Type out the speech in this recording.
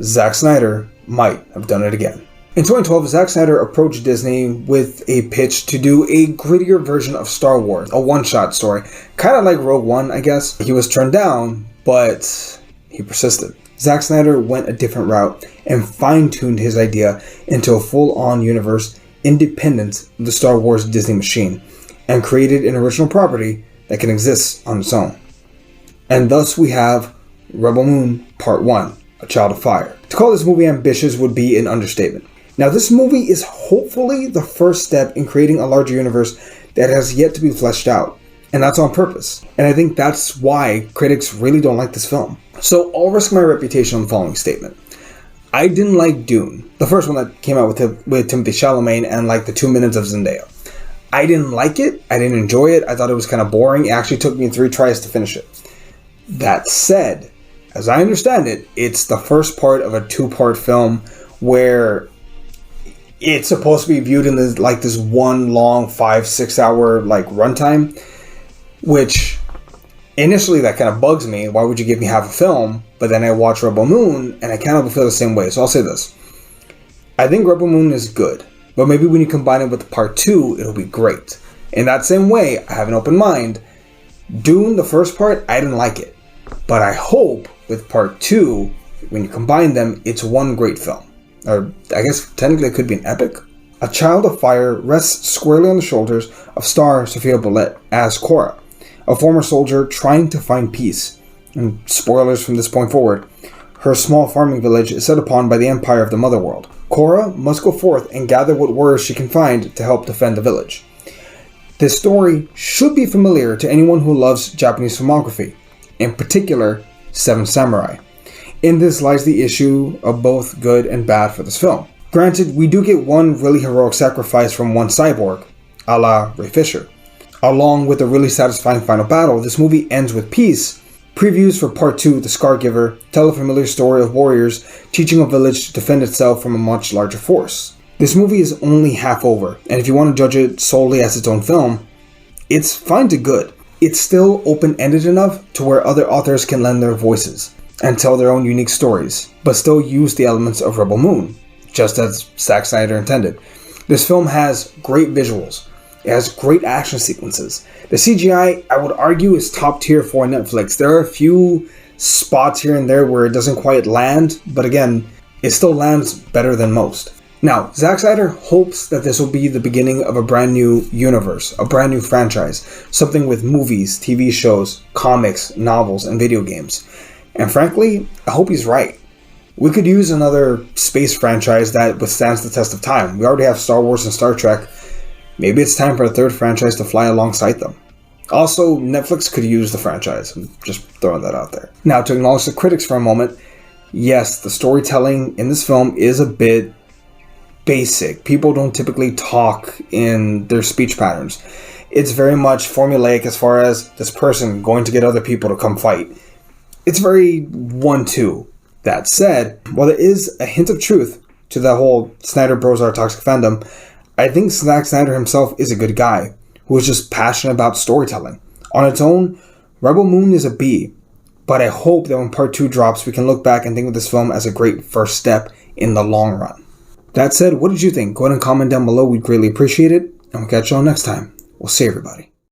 Zack Snyder might have done it again. In 2012, Zack Snyder approached Disney with a pitch to do a grittier version of Star Wars, a one-shot story, kind of like Rogue One, I guess. He was turned down, but he persisted. Zack Snyder went a different route and fine-tuned his idea into a full-on universe independent of the Star Wars Disney machine, and created an original property that can exist on its own. And thus we have Rebel Moon Part 1, A Child of Fire. To call this movie ambitious would be an understatement. Now, this movie is hopefully the first step in creating a larger universe that has yet to be fleshed out. And that's on purpose. And I think that's why critics really don't like this film. So I'll risk my reputation on the following statement. I didn't like Dune, the first one that came out with Timothée Chalamet and like the 2 minutes of Zendaya. I didn't like it. I didn't enjoy it. I thought it was kind of boring. It actually took me 3 tries to finish it. That said, as I understand it, it's the first part of a 2-part film where it's supposed to be viewed in this one long 5-6 hour runtime, which initially that kind of bugs me. Why would you give me half a film? But then I watch Rebel Moon and I kind of feel the same way. So I'll say this. I think Rebel Moon is good, but maybe when you combine it with part 2, it'll be great. In that same way, I have an open mind. Dune, the first part, I didn't like it. But I hope with part 2, when you combine them, it's one great film. Or I guess technically it could be an epic. A Child of Fire rests squarely on the shoulders of star Sophia Boulette as Cora, a former soldier trying to find peace. And spoilers from this point forward, her small farming village is set upon by the Empire of the Motherworld. Cora must go forth and gather what warriors she can find to help defend the village. This story should be familiar to anyone who loves Japanese filmography, in particular, Seven Samurai. In this lies the issue of both good and bad for this film. Granted, we do get one really heroic sacrifice from one cyborg, a la Ray Fisher. Along with a really satisfying final battle, this movie ends with peace. Previews for Part 2, The Scargiver, tell a familiar story of warriors teaching a village to defend itself from a much larger force. This movie is only half over, and if you want to judge it solely as its own film, it's fine to good. It's still open-ended enough to where other authors can lend their voices and tell their own unique stories, but still use the elements of Rebel Moon, just as Zack Snyder intended. This film has great visuals. It has great action sequences. The CGI, I would argue, is top tier for Netflix. There are a few spots here and there where it doesn't quite land, but again, it still lands better than most. Now, Zack Snyder hopes that this will be the beginning of a brand new universe, a brand new franchise, something with movies, TV shows, comics, novels, and video games. And frankly, I hope he's right. We could use another space franchise that withstands the test of time. We already have Star Wars and Star Trek. Maybe it's time for a third franchise to fly alongside them. Also, Netflix could use the franchise. I'm just throwing that out there. Now, to acknowledge the critics for a moment, yes, the storytelling in this film is a bit basic. People don't typically talk in their speech patterns. It's very much formulaic as far as this person going to get other people to come fight. It's very 1-2. That said, while there is a hint of truth to the whole Snyder Bros are toxic fandom, I think Zack Snyder himself is a good guy who is just passionate about storytelling. On its own, Rebel Moon is a B, but I hope that when Part 2 drops, we can look back and think of this film as a great first step in the long run. That said, what did you think? Go ahead and comment down below. We'd greatly appreciate it, and we'll catch you all next time. We'll see everybody.